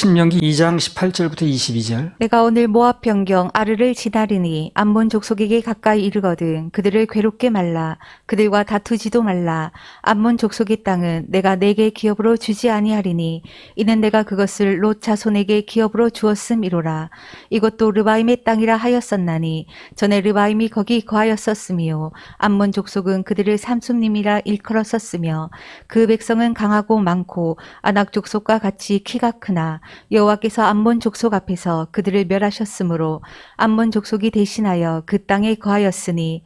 신명기 2장 18절부터 22절. 내가 오늘 모압 변경 아르를 지나리니 암몬 족속에게 가까이 이르거든 그들을 괴롭게 말라 그들과 다투지도 말라 암몬 족속의 땅은 내가 내게 기업으로 주지 아니하리니 이는 내가 그것을 롯 자손에게 기업으로 주었음이로라. 이것도 르바임의 땅이라 하였었나니 전에 르바임이 거기 거하였었으며 암몬 족속은 그들을 삼손님이라 일컬었었으며 그 백성은 강하고 많고 아낙 족속과 같이 키가 크나 여호와께서 암몬 족속 앞에서 그들을 멸하셨으므로 암몬 족속이 대신하여 그 땅에 거하였으니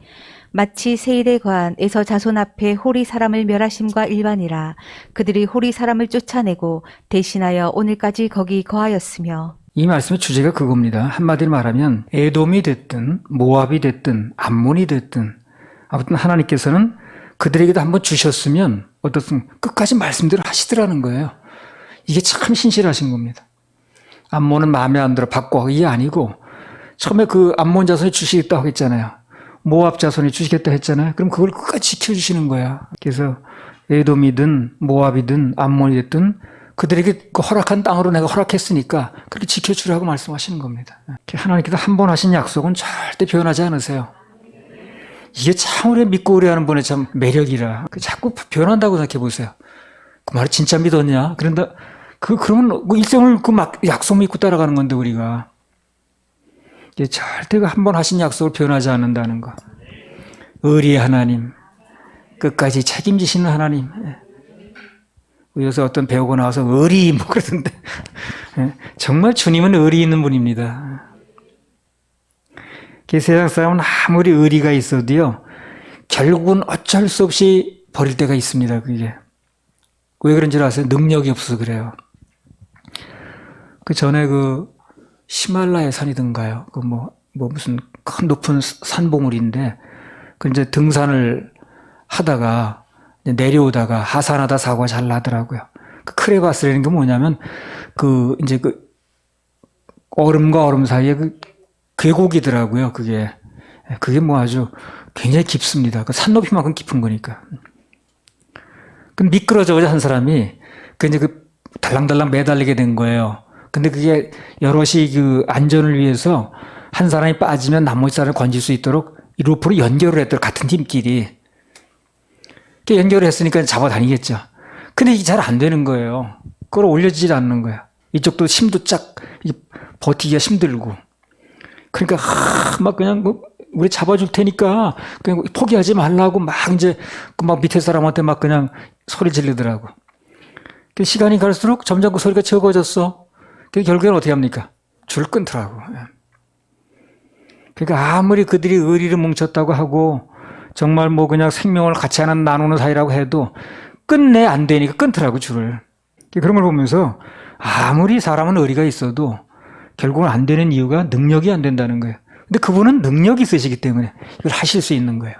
마치 세일에 거한 에서 자손 앞에 호리 사람을 멸하심과 일반이라. 그들이 호리 사람을 쫓아내고 대신하여 오늘까지 거기 거하였으며. 이 말씀의 주제가 그겁니다. 한마디로 말하면 에돔이 됐든 모압이 됐든 암몬이 됐든 아무튼 하나님께서는 그들에게도 한번 주셨으면 어떻든 끝까지 말씀대로 하시더라는 거예요. 이게 참 신실하신 겁니다. 암몬은 마음에 안 들어 바꿔 이게 아니고 처음에 그 암몬 자손이 주시겠다고 했잖아요. 모압 자손이 주시겠다 했잖아요. 그럼 그걸 끝까지 지켜주시는 거야. 그래서 에돔이든 모압이든 암몬이 됐든 그들에게 그 허락한 땅으로 내가 허락했으니까 그렇게 지켜주라고 말씀하시는 겁니다. 하나님께서 한 번 하신 약속은 절대 변하지 않으세요. 이게 참 우리 믿고 의뢰하는 분의 참 매력이라. 자꾸 변한다고 생각해 보세요. 그 말을 진짜 믿었냐? 그러면 일생을 약속 믿고 따라가는 건데 우리가. 이게 절대 한 번 하신 약속을 변하지 않는다는 거. 의리의 하나님, 끝까지 책임지시는 하나님. 요새 어떤 배우고 나와서 의리 뭐 그러던데 정말 주님은 의리 있는 분입니다. 세상 사람은 아무리 의리가 있어도요 결국은 어쩔 수 없이 버릴 때가 있습니다. 그게 왜 그런지 아세요? 능력이 없어서 그래요. 그 전에 그 히말라야 산이든가요. 그 무슨 큰 높은 산봉우리인데 그 이제 등산을 하다가 내려오다가 하산하다 사고가 잘 나더라고요. 그 크레바스라는 게 뭐냐면 그 이제 그 얼음과 얼음 사이에 그 궤곡이더라고요. 그게 뭐 아주 굉장히 깊습니다. 그 산 높이만큼 깊은 거니까. 그 미끄러져서 한 사람이 그 이제 그 달랑달랑 매달리게 된 거예요. 근데 그게 여럿이 그 안전을 위해서 한 사람이 빠지면 나머지 사람을 건질 수 있도록 이 로프로 연결을 했더라고요. 같은 팀끼리. 연결을 했으니까 잡아다니겠죠. 근데 이게 잘 안 되는 거예요. 그걸 올려지질 않는 거야. 이쪽도 힘도 쫙 버티기가 힘들고. 그러니까 막 그냥 우리 잡아줄 테니까 그냥 포기하지 말라고 막 이제 막 밑에 사람한테 막 그냥 소리 지르더라고. 시간이 갈수록 점점 그 소리가 적어졌어. 결국에는 어떻게 합니까? 줄 끊더라고. 그러니까 아무리 그들이 의리를 뭉쳤다고 하고 정말 뭐 그냥 생명을 같이 하나 나누는 사이라고 해도 끝내 안 되니까 끊더라고 줄을. 그런 걸 보면서 아무리 사람은 의리가 있어도 결국은 안 되는 이유가 능력이 안 된다는 거예요. 근데 그분은 능력이 있으시기 때문에 이걸 하실 수 있는 거예요.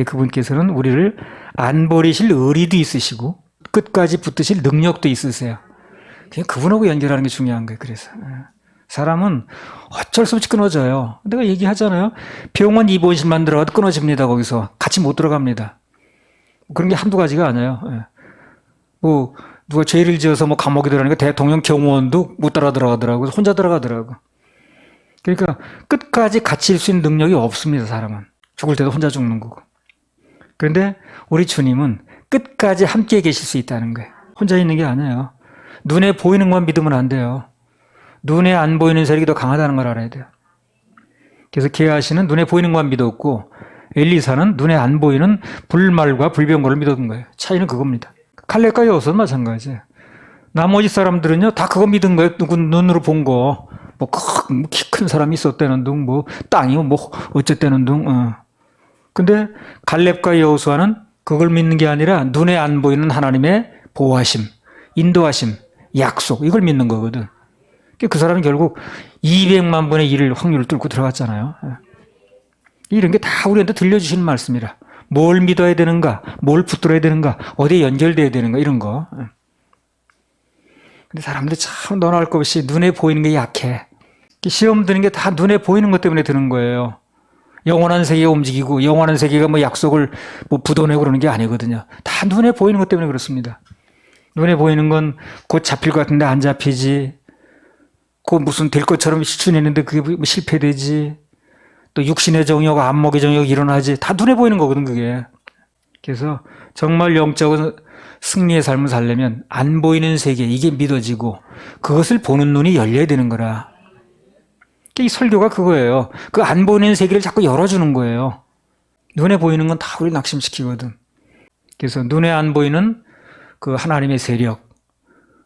그분께서는 우리를 안 버리실 의리도 있으시고 끝까지 붙드실 능력도 있으세요. 그냥 그분하고 연결하는 게 중요한 거예요. 그래서 사람은 어쩔 수 없이 끊어져요. 내가 얘기하잖아요. 병원 입원실만 들어가도 끊어집니다. 거기서 같이 못 들어갑니다. 그런 게 한두 가지가 아니에요. 뭐 누가 죄를 지어서 뭐 감옥에 들어가니까 대통령 경호원도 못 따라 들어가더라고. 혼자 들어가더라고. 그러니까 끝까지 갇힐 수 있는 능력이 없습니다. 사람은. 죽을 때도 혼자 죽는 거고. 그런데 우리 주님은 끝까지 함께 계실 수 있다는 거예요. 혼자 있는 게 아니에요. 눈에 보이는 것만 믿으면 안 돼요. 눈에 안 보이는 세력이 더 강하다는 걸 알아야 돼요. 그래서 게하시는 눈에 보이는 것만 믿었고 엘리사는 눈에 안 보이는 불말과 불병거를 믿었던 거예요. 차이는 그겁니다. 칼렙과 여호수아는 마찬가지예요. 나머지 사람들은요 다 그거 믿은 거예요. 누구 눈으로 본 거. 뭐 키 큰 사람이 있었다는 둥, 뭐 땅이 뭐 어쨌다는 둥. 근데 칼렙과 여호수아는 그걸 믿는 게 아니라 눈에 안 보이는 하나님의 보호하심, 인도하심, 약속 이걸 믿는 거거든. 그 사람은 결국 200만 분의 1을 확률을 뚫고 들어갔잖아요. 이런 게 다 우리한테 들려주시는 말씀이라. 뭘 믿어야 되는가, 뭘 붙들어야 되는가, 어디에 연결돼야 되는가 이런 거. 근데 사람들이 참 너나 할 것 없이 눈에 보이는 게 약해. 시험 드는 게 다 눈에 보이는 것 때문에 드는 거예요. 영원한 세계가 움직이고 영원한 세계가 뭐 약속을 뭐 부도내고 그러는 게 아니거든요. 다 눈에 보이는 것 때문에 그렇습니다. 눈에 보이는 건 곧 잡힐 것 같은데 안 잡히지. 곧 무슨 될 것처럼 시춘했는데 그게 뭐 실패되지. 또 육신의 정욕, 안목의 정욕 일어나지. 다 눈에 보이는 거거든, 그게. 그래서 정말 영적인 승리의 삶을 살려면 안 보이는 세계, 이게 믿어지고 그것을 보는 눈이 열려야 되는 거라. 이 설교가 그거예요. 그 안 보이는 세계를 자꾸 열어주는 거예요. 눈에 보이는 건 다 우리 낙심시키거든. 그래서 눈에 안 보이는 그 하나님의 세력,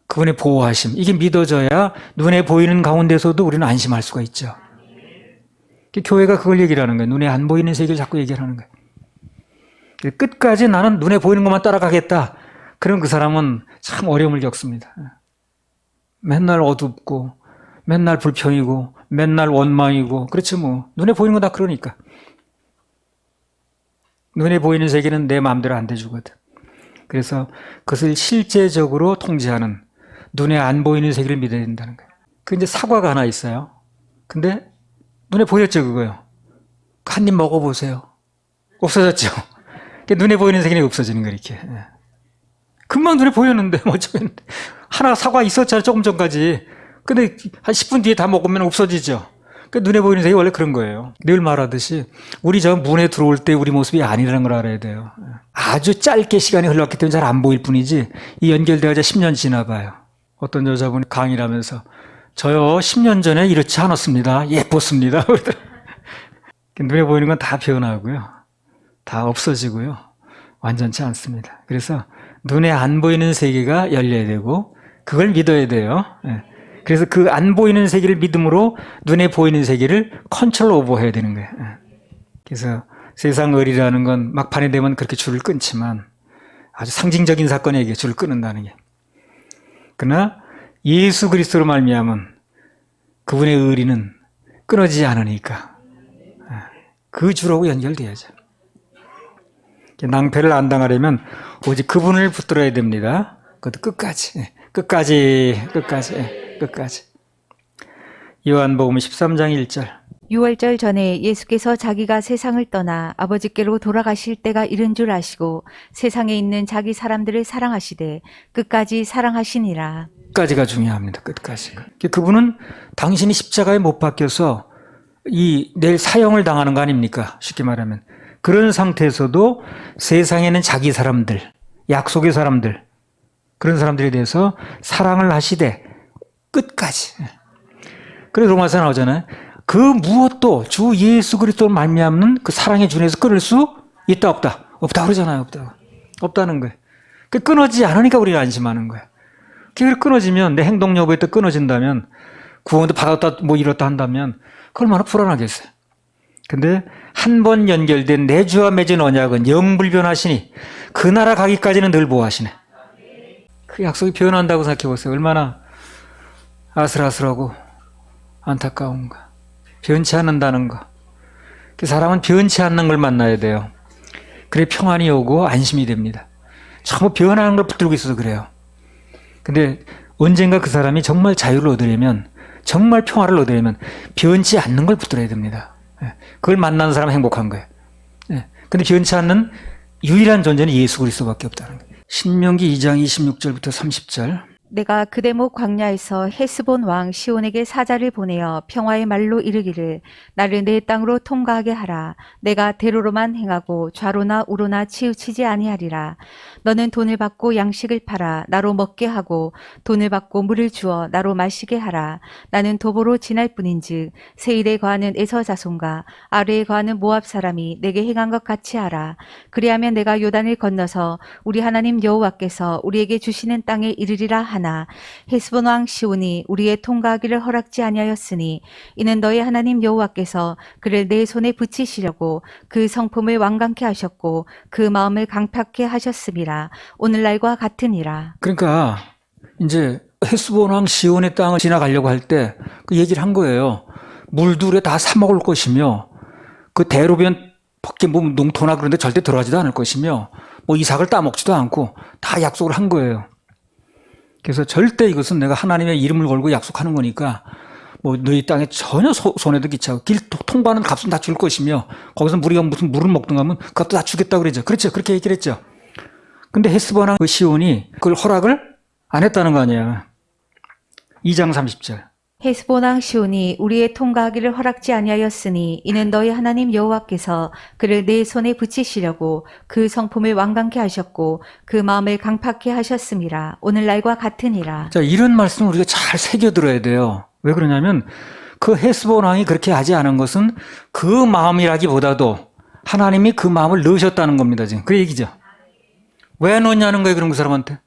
그분의 보호하심, 이게 믿어져야 눈에 보이는 가운데서도 우리는 안심할 수가 있죠. 교회가 그걸 얘기를 하는 거예요. 눈에 안 보이는 세계를 자꾸 얘기를 하는 거예요. 끝까지 나는 눈에 보이는 것만 따라가겠다. 그럼 그 사람은 참 어려움을 겪습니다. 맨날 어둡고, 맨날 불평이고, 맨날 원망이고, 그렇죠 뭐. 눈에 보이는 건 다 그러니까. 눈에 보이는 세계는 내 마음대로 안 돼주거든. 그래서 그것을 실제적으로 통제하는 눈에 안 보이는 세계를 믿어야 된다는 거예요. 그 이제 사과가 하나 있어요. 근데 눈에 보였죠, 그거요. 한 입 먹어보세요. 없어졌죠. 눈에 보이는 세계는 없어지는 거 이렇게. 금방 눈에 보였는데 뭐 어쩌겠는데. 하나 사과 있었잖아, 조금 전까지. 근데 한 10분 뒤에 다 먹으면 없어지죠. 그 눈에 보이는 세계 원래 그런 거예요. 늘 말하듯이 우리 저 문에 들어올 때 우리 모습이 아니라는 걸 알아야 돼요. 아주 짧게 시간이 흘렀기 때문에 잘 안 보일 뿐이지 이 연결돼가 10년 지나 봐요. 어떤 여자분이 강의를 하면서 저요 10년 전에 이렇지 않았습니다. 예뻤습니다. 눈에 보이는 건 다 변하고요. 다 없어지고요. 완전치 않습니다. 그래서 눈에 안 보이는 세계가 열려야 되고 그걸 믿어야 돼요. 그래서 그 안 보이는 세계를 믿음으로 눈에 보이는 세계를 컨트롤 오버해야 되는 거예요. 그래서 세상 의리라는 건 막판에 되면 그렇게 줄을 끊지만 아주 상징적인 사건에게 줄을 끊는다는 게. 그러나 예수 그리스도로 말미암은 그분의 의리는 끊어지지 않으니까 그 줄하고 연결돼야죠. 낭패를 안 당하려면 오직 그분을 붙들어야 됩니다. 그것도 끝까지. 요한복음 13장 1절. 6월절 전에 예수께서 자기가 세상을 떠나 아버지께로 돌아가실 때가 이른 줄 아시고 세상에 있는 자기 사람들을 사랑하시되 끝까지 사랑하시니라. 끝까지가 중요합니다. 끝까지. 그분은 당신이 십자가에 못 박혀서 내일 사형을 당하는 거 아닙니까? 쉽게 말하면. 그런 상태에서도 세상에는 자기 사람들, 약속의 사람들, 그런 사람들에 대해서 사랑을 하시되 끝까지. 그래서 로마서 나오잖아요. 그 무엇도 주 예수 그리스도로 말미암는 그 사랑의 준에서 끊을 수 있다 없다. 없다 그러잖아요. 없다는 거예요. 그 끊어지지 않으니까 우리가 안심하는 거예요. 그게 끊어지면 내 행동 여부에 또 끊어진다면 구원도 받았다 뭐 이렇다 한다면 그 얼마나 불안하겠어요. 근데 한 번 연결된 내 주와 맺은 언약은 영불변하시니 그 나라 가기까지는 늘 보호하시네. 그 약속이 변한다고 생각해 보세요. 얼마나 아슬아슬하고 안타까운가. 변치 않는다는 거. 그 사람은 변치 않는 걸 만나야 돼요. 그래 평안이 오고 안심이 됩니다. 전부 변하는 걸 붙들고 있어서 그래요. 근데 언젠가 그 사람이 정말 자유를 얻으려면, 정말 평화를 얻으려면 변치 않는 걸 붙들어야 됩니다. 그걸 만나는 사람은 행복한 거예요. 근데 변치 않는 유일한 존재는 예수 그리스도밖에 없다는 거예요. 신명기 2장 26절부터 30절. 내가 그대목 광야에서 헤스본 왕 시온에게 사자를 보내어 평화의 말로 이르기를 나를 내 땅으로 통과하게 하라. 내가 대로로만 행하고 좌로나 우로나 치우치지 아니하리라. 너는 돈을 받고 양식을 팔아 나로 먹게 하고 돈을 받고 물을 주어 나로 마시게 하라. 나는 도보로 지날 뿐인즉 세일에 거하는 에서 자손과 아래에 거하는 모압 사람이 내게 행한 것 같이 하라. 그리하면 내가 요단을 건너서 우리 하나님 여호와께서 우리에게 주시는 땅에 이르리라 하나 헤스본 왕 시온이 우리의 통과하기를 허락지 아니하였으니 이는 너희 하나님 여호와께서 그를 내 손에 붙이시려고 그 성품을 완강케 하셨고 그 마음을 강팍케 하셨음이라. 오늘날과 같으니라. 그러니까 이제 헤스본 왕 시온의 땅을 지나가려고 할 때 그 얘기를 한 거예요. 물도 우리가 다 사먹을 것이며 그 대로변 밖에 뭐 농토나 그런 데 절대 들어가지도 않을 것이며 뭐 이삭을 따먹지도 않고 다 약속을 한 거예요. 그래서 절대 이것은 내가 하나님의 이름을 걸고 약속하는 거니까 뭐 너희 땅에 전혀 손해도 끼치고 길 통과하는 값은 다 줄 것이며 거기서 우리가 무슨 물을 먹든가 하면 그것도 다 주겠다고 그랬죠. 그렇죠. 그렇게 얘기를 했죠. 근데 헤스본 왕 시온이 그걸 허락을 안 했다는 거 아니야. 2장 30절. 헤스본 왕 시온이 우리의 통과하기를 허락지 아니하였으니 이는 너희 하나님 여호와께서 그를 내 손에 붙이시려고 그 성품을 완강케 하셨고 그 마음을 강팍케 하셨음이라. 오늘날과 같으니라. 자, 이런 말씀을 우리가 잘 새겨들어야 돼요. 왜 그러냐면 그 헤스본 왕이 그렇게 하지 않은 것은 그 마음이라기보다도 하나님이 그 마음을 넣으셨다는 겁니다. 지금 그 얘기죠. 왜 넣냐는 거예요. 그럼 그 사람한테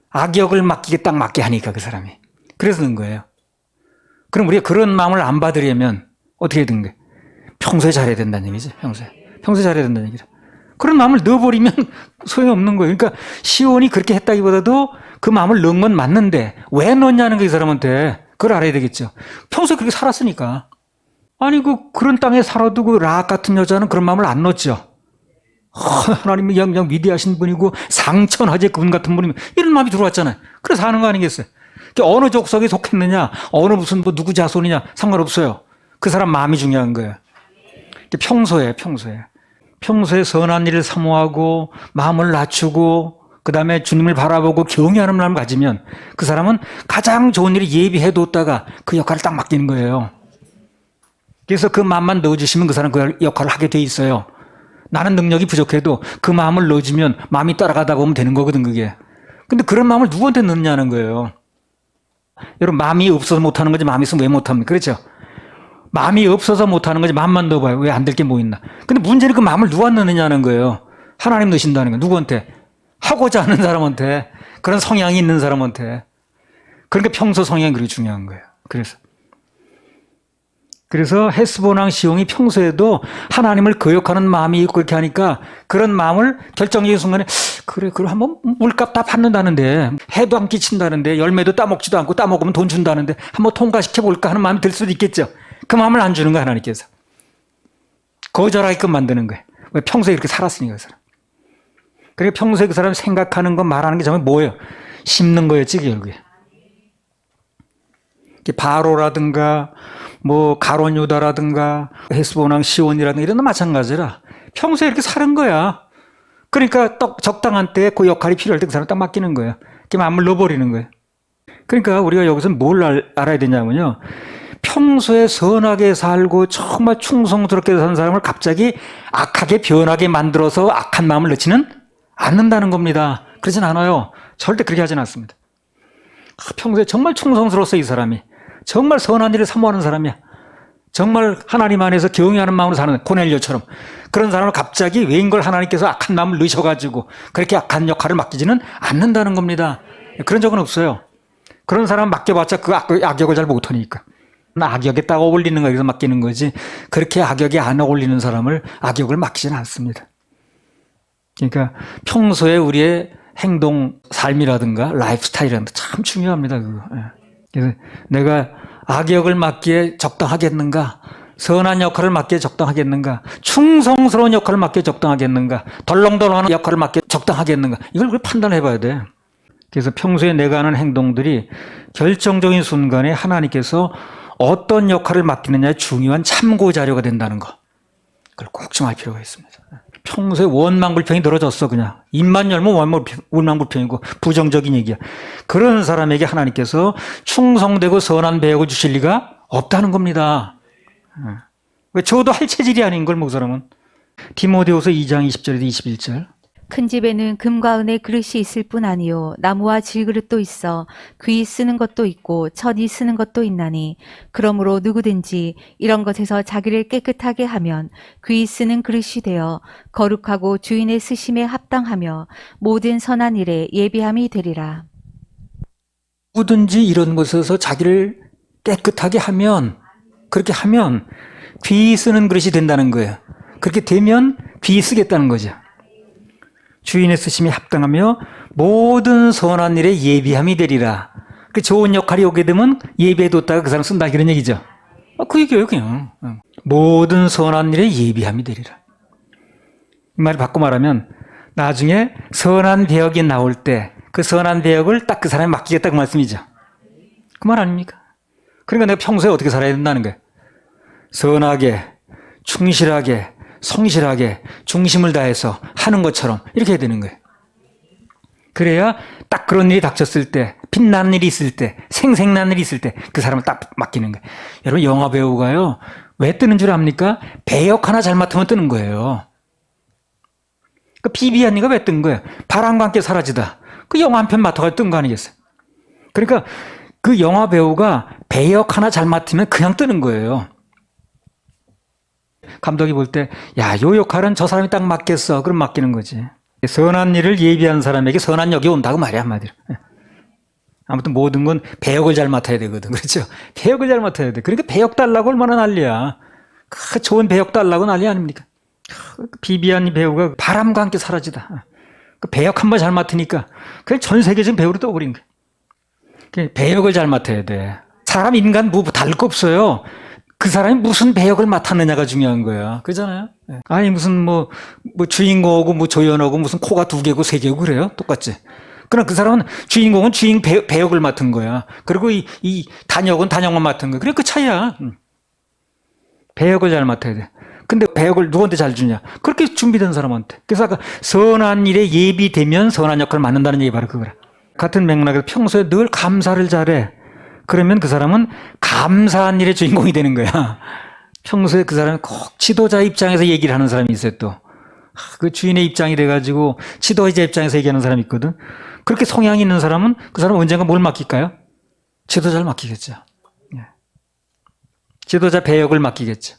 악역을 맡기게 딱 맡게 하니까 그 사람이 그래서 넣은 거예요. 그럼 우리가 그런 마음을 안 받으려면 어떻게 된 거예요? 평소에 잘해야 된다는 얘기죠. 평소에 잘해야 된다는 얘기죠. 그런 마음을 넣어버리면 소용없는 거예요. 그러니까 시온이 그렇게 했다기보다도 그 마음을 넣은 건 맞는데 왜 넣냐는 거예요. 이 사람한테 그걸 알아야 되겠죠. 평소에 그렇게 살았으니까. 아니 그런 땅에 살아도 그 라합 같은 여자는 그런 마음을 안 넣었죠. 하나님이 그냥 위대하신 분이고 상천하제 그분 같은 분이면 이런 마음이 들어왔잖아요. 그래서 하는 거 아니겠어요? 어느 족속에 속했느냐, 어느 무슨 누구 자손이냐 상관없어요. 그 사람 마음이 중요한 거예요. 평소에 선한 일을 사모하고 마음을 낮추고 그 다음에 주님을 바라보고 경외하는 마음을 가지면 그 사람은 가장 좋은 일을 예비해뒀다가 그 역할을 딱 맡기는 거예요. 그래서 그 마음만 넣어주시면 그 사람 그 역할을 하게 돼 있어요. 나는 능력이 부족해도 그 마음을 넣어주면 마음이 따라가다 보면 되는 거거든 그게. 근데 그런 마음을 누구한테 넣느냐는 거예요. 여러분 마음이 없어서 못하는 거지 마음이 있으면 왜 못합니까? 그렇죠? 마음이 없어서 못하는 거지 마음만 넣어봐요. 왜 안 될 게 뭐 있나? 근데 문제는 그 마음을 누가 넣느냐는 거예요. 하나님 넣으신다는 거예요. 누구한테? 하고자 하는 사람한테. 그런 성향이 있는 사람한테. 그러니까 평소 성향이 그렇게 중요한 거예요. 그래서 헤스본 왕 시온이 평소에도 하나님을 거역하는 마음이 있고 그렇게 하니까 그런 마음을 결정적인 순간에 그래 한번 물값 다 받는다는데 해도 안 끼친다는데 열매도 따먹지도 않고 따먹으면 돈 준다는데 한번 통과시켜 볼까 하는 마음이 들 수도 있겠죠. 그 마음을 안 주는 거야 하나님께서. 거절하게끔 만드는 거예요. 왜 평소에 이렇게 살았으니까 그 사람. 그러니까 평소에 그 사람이 생각하는 것 말하는 게 정말 뭐예요? 심는 거였지 결국에. 바로라든가 뭐 가론 유다라든가 헤스본 왕 시온이라든가 이런 거 마찬가지라 평소에 이렇게 사는 거야. 그러니까 딱 적당한 때 그 역할이 필요할 때 그 사람 딱 맡기는 거예요. 그 마음을 넣어버리는 거예요. 그러니까 우리가 여기서 뭘 알아야 되냐면요. 평소에 선하게 살고 정말 충성스럽게 사는 사람을 갑자기 악하게 변하게 만들어서 악한 마음을 넣지는 않는다는 겁니다. 그러진 않아요. 절대 그렇게 하진 않습니다. 평소에 정말 충성스러웠어 이 사람이. 정말 선한 일을 사모하는 사람이야. 정말 하나님 안에서 경외하는 마음으로 사는 고넬료처럼 그런 사람을 갑자기 왜인걸 하나님께서 악한 마음을 넣으셔가지고 그렇게 악한 역할을 맡기지는 않는다는 겁니다. 그런 적은 없어요. 그런 사람 맡겨봤자 그 악역을 잘 못하니까. 악역에 딱 어울리는 거에서 맡기는 거지 그렇게 악역에 안 어울리는 사람을 악역을 맡기지는 않습니다. 그러니까 평소에 우리의 행동, 삶이라든가 라이프 스타일이라든가 참 중요합니다. 그거. 그래서 내가 악역을 맡기에 적당하겠는가? 선한 역할을 맡기에 적당하겠는가? 충성스러운 역할을 맡기에 적당하겠는가? 덜렁덜렁하는 역할을 맡기에 적당하겠는가? 이걸 판단해 봐야 돼. 그래서 평소에 내가 하는 행동들이 결정적인 순간에 하나님께서 어떤 역할을 맡기느냐의 중요한 참고 자료가 된다는 거. 그걸 꼭 좀 알 필요가 있습니다. 평소에 원망불평이 늘어졌어 그냥. 입만 열면 원망불평이고 부정적인 얘기야. 그런 사람에게 하나님께서 충성되고 선한 배역을 주실 리가 없다는 겁니다. 왜 저도 할 체질이 아닌 걸 그 사람은. 디모데후서 2장 20절에서 21절. 큰 집에는 금과 은의 그릇이 있을 뿐 아니요 나무와 질그릇도 있어 귀 쓰는 것도 있고 천이 쓰는 것도 있나니 그러므로 누구든지 이런 것에서 자기를 깨끗하게 하면 귀 쓰는 그릇이 되어 거룩하고 주인의 쓰심에 합당하며 모든 선한 일에 예비함이 되리라. 누구든지 이런 것에서 자기를 깨끗하게 하면 그렇게 하면 귀 쓰는 그릇이 된다는 거예요. 그렇게 되면 귀 쓰겠다는 거죠. 주인의 쓰심에 합당하며 모든 선한 일에 예비함이 되리라. 그 좋은 역할이 오게 되면 예비해뒀다가 그 사람 쓴다 그런 얘기죠. 그 얘기예요 그냥. 모든 선한 일에 예비함이 되리라. 이 말을 바꿔 말하면 나중에 선한 배역이 나올 때 그 선한 배역을 딱 그 사람에 맡기겠다 그 말씀이죠. 그 말 아닙니까? 그러니까 내가 평소에 어떻게 살아야 된다는 거예요. 선하게, 충실하게, 성실하게 중심을 다해서 하는 것처럼 이렇게 해야 되는 거예요. 그래야 딱 그런 일이 닥쳤을 때, 빛나는 일이 있을 때, 생생난 일이 있을 때 그 사람을 딱 맡기는 거예요. 여러분 영화 배우가요. 왜 뜨는 줄 압니까? 배역 하나 잘 맡으면 뜨는 거예요. 그 비비 언니가 왜 뜬 거예요? 바람과 함께 사라지다. 그 영화 한 편 맡아가지고 뜬 거 아니겠어요? 그러니까 그 영화 배우가 배역 하나 잘 맡으면 그냥 뜨는 거예요. 감독이 볼 때, 야, 요 역할은 저 사람이 딱 맡겠어. 그럼 맡기는 거지. 선한 일을 예비한 사람에게 선한 역이 온다고 말이야, 한마디로. 아무튼 모든 건 배역을 잘 맡아야 되거든. 그렇죠? 배역을 잘 맡아야 돼. 그러니까 배역 달라고 얼마나 난리야. 그 좋은 배역 달라고 난리 아닙니까? 비비안 배우가 바람과 함께 사라지다. 그 배역 한 번 잘 맡으니까 그냥 전 세계적인 배우로 떠버린 거야. 배역을 잘 맡아야 돼. 사람 인간 뭐 다를 거 없어요. 그 사람이 무슨 배역을 맡았느냐가 중요한 거야. 그잖아요. 아니 무슨 뭐 주인공하고 뭐 조연하고 무슨 코가 2개고 3개고 그래요? 똑같지. 그러나 그 사람은 주인공은 주인 배역을 맡은 거야. 그리고 이 단역은 단역만 맡은 거야. 그래 그 차이야. 배역을 잘 맡아야 돼. 근데 배역을 누구한테 잘 주냐? 그렇게 준비된 사람한테. 그래서 아까 선한 일에 예비되면 선한 역할을 맡는다는 얘기 바로 그거라. 같은 맥락에서 평소에 늘 감사를 잘해. 그러면 그 사람은 감사한 일의 주인공이 되는 거야. 평소에 그 사람은 꼭 지도자 입장에서 얘기를 하는 사람이 있어요 또. 그 주인의 입장이 돼가지고 지도자 입장에서 얘기하는 사람이 있거든. 그렇게 성향이 있는 사람은 그 사람은 언젠가 뭘 맡길까요? 지도자를 맡기겠죠. 지도자 배역을 맡기겠죠.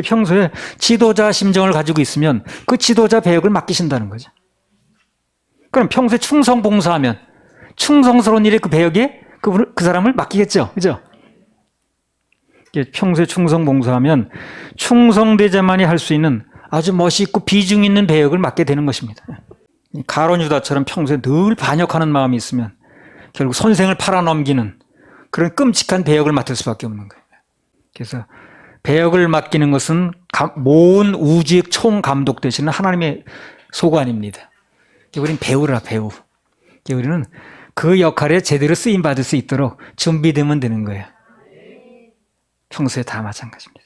평소에 지도자 심정을 가지고 있으면 그 지도자 배역을 맡기신다는 거죠. 그럼 평소에 충성 봉사하면 충성스러운 일에 그 배역에 그 사람을 맡기겠죠. 그죠? 평소에 충성 봉사하면 충성되자만이 할 수 있는 아주 멋있고 비중 있는 배역을 맡게 되는 것입니다. 가론 유다처럼 평소에 늘 반역하는 마음이 있으면 결국 선생을 팔아넘기는 그런 끔찍한 배역을 맡을 수밖에 없는 거예요. 그래서 배역을 맡기는 것은 모든 우주의 총감독 되시는 하나님의 소관입니다. 우리는 배우라 배우. 우리는 그 역할에 제대로 쓰임받을 수 있도록 준비되면 되는 거예요. 평소에 다 마찬가지입니다.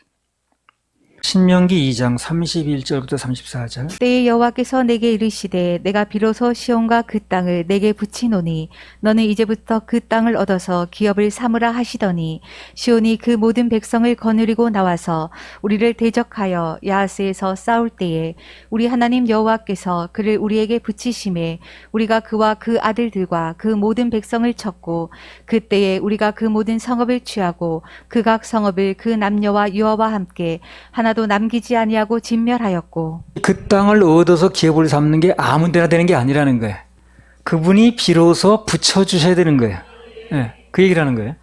신명기 2장 31절부터 34절. 때에 여호와께서 내게 이르시되 내가 비로소 시온과 그 땅을 내게 붙이노니 너는 이제부터 그 땅을 얻어서 기업을 삼으라 하시더니 시온이 그 모든 백성을 거느리고 나와서 우리를 대적하여 야하스에서 싸울 때에 우리 하나님 여호와께서 그를 우리에게 붙이심에 우리가 그와 그 아들들과 그 모든 백성을 쳤고 그때에 우리가 그 모든 성읍을 취하고 그각 성읍을 그 남녀와 유아와 함께 하나도 남기지 아니하고 진멸하였고. 그 땅을 얻어서 기업을 삼는 게 아무 데나 되는 게 아니라는 거예요. 그분이 비로소 붙여주셔야 되는 거예요. 네, 그 얘기를 하는 거예요.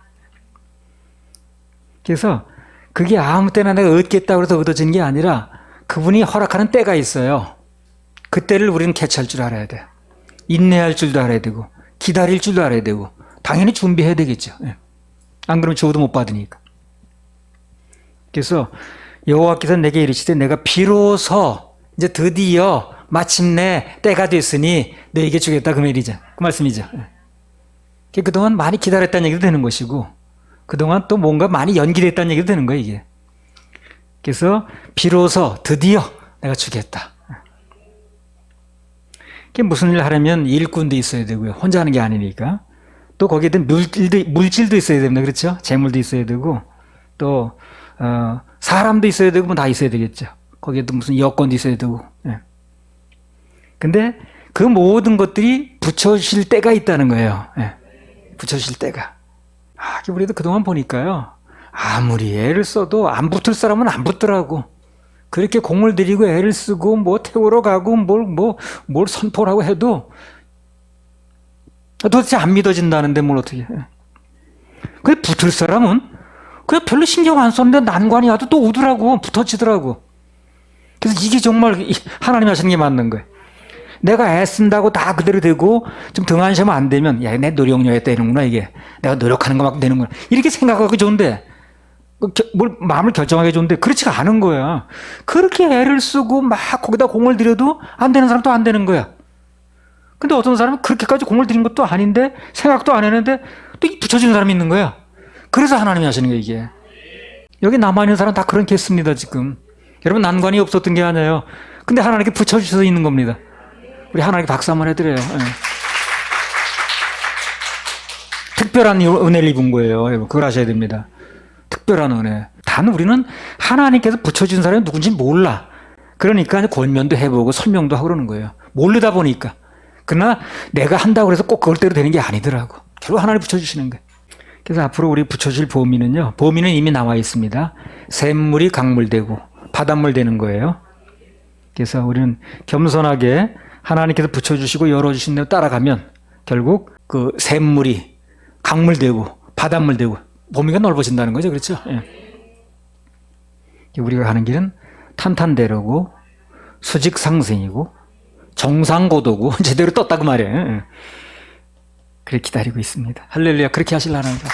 그래서 그게 아무 때나 내가 얻겠다고 해서 얻어지는 게 아니라 그분이 허락하는 때가 있어요. 그 때를 우리는 캐치할 줄 알아야 돼요. 인내할 줄도 알아야 되고 기다릴 줄도 알아야 되고 당연히 준비해야 되겠죠. 네. 안 그러면 저도 못 받으니까. 그래서 여호와께서 내게 이르시되 내가 비로소 이제 드디어 마침내 때가 됐으니 너에게 주겠다 그 말이죠. 그 말씀이죠. 그동안 많이 기다렸다는 얘기도 되는 것이고 그동안 또 뭔가 많이 연기됐다는 얘기도 되는 거예요 이게. 그래서 비로소 드디어 내가 주겠다. 그게 무슨 일을 하려면 일꾼도 있어야 되고요. 혼자 하는 게 아니니까. 또 거기에 대한 물질도 있어야 됩니다. 그렇죠? 재물도 있어야 되고 또 사람도 있어야 되고 뭐 다 있어야 되겠죠. 거기에도 무슨 여건도 있어야 되고. 예. 근데 그 모든 것들이 붙여주실 때가 있다는 거예요. 예. 붙여주실 때가. 우리도 그동안 보니까요. 아무리 애를 써도 안 붙을 사람은 안 붙더라고. 그렇게 공을 들이고 애를 쓰고 뭐 태우러 가고 뭘 선포라고 해도 도대체 안 믿어진다는데 뭘 어떻게 해. 근데 붙을 사람은 그냥 별로 신경 안 썼는데 난관이 와도 또 오더라고. 붙어지더라고. 그래서 이게 정말 하나님 하시는 게 맞는 거예요. 내가 애쓴다고 다 그대로 되고 좀 등한시하면 안 되면 야, 내 노력력에 되는구나 이게. 내가 노력하는 것만큼 되는구나. 이렇게 생각하기 좋은데 뭘 마음을 결정하기 좋은데 그렇지가 않은 거야. 그렇게 애를 쓰고 막 거기다 공을 들여도 안 되는 사람도 안 되는 거야. 근데 어떤 사람은 그렇게까지 공을 들인 것도 아닌데 생각도 안 했는데 또 붙여주는 사람이 있는 거야. 그래서 하나님이 하시는 거예요 이게. 여기 남아있는 사람 다 그런 케이스입니다 지금. 여러분 난관이 없었던 게 아니에요. 근데 하나님께 붙여주셔서 있는 겁니다. 우리 하나님께 박수 한번 해드려요. 예. 특별한 은혜를 입은 거예요. 여러분. 그걸 아셔야 됩니다. 특별한 은혜. 단 우리는 하나님께서 붙여준 사람이 누군지 몰라. 그러니까 권면도 해보고 설명도 하고 그러는 거예요. 모르다 보니까. 그러나 내가 한다고 해서 꼭 그걸대로 되는 게 아니더라고. 결국 하나님 붙여주시는 거예요. 그래서 앞으로 우리 붙여줄 보험이는요. 보험이는 이미 나와 있습니다. 샘물이 강물 되고 바닷물 되는 거예요. 그래서 우리는 겸손하게 하나님께서 붙여주시고 열어주신 대로 따라가면 결국 그 샘물이 강물 되고 바닷물 되고 범위가 넓어진다는 거죠. 그렇죠? 예. 우리가 가는 길은 탄탄대로고 수직상승이고 정상고도고 제대로 떴다고 말이에요. 예. 그렇게 기다리고 있습니다. 할렐루야. 그렇게 하시려는 거죠.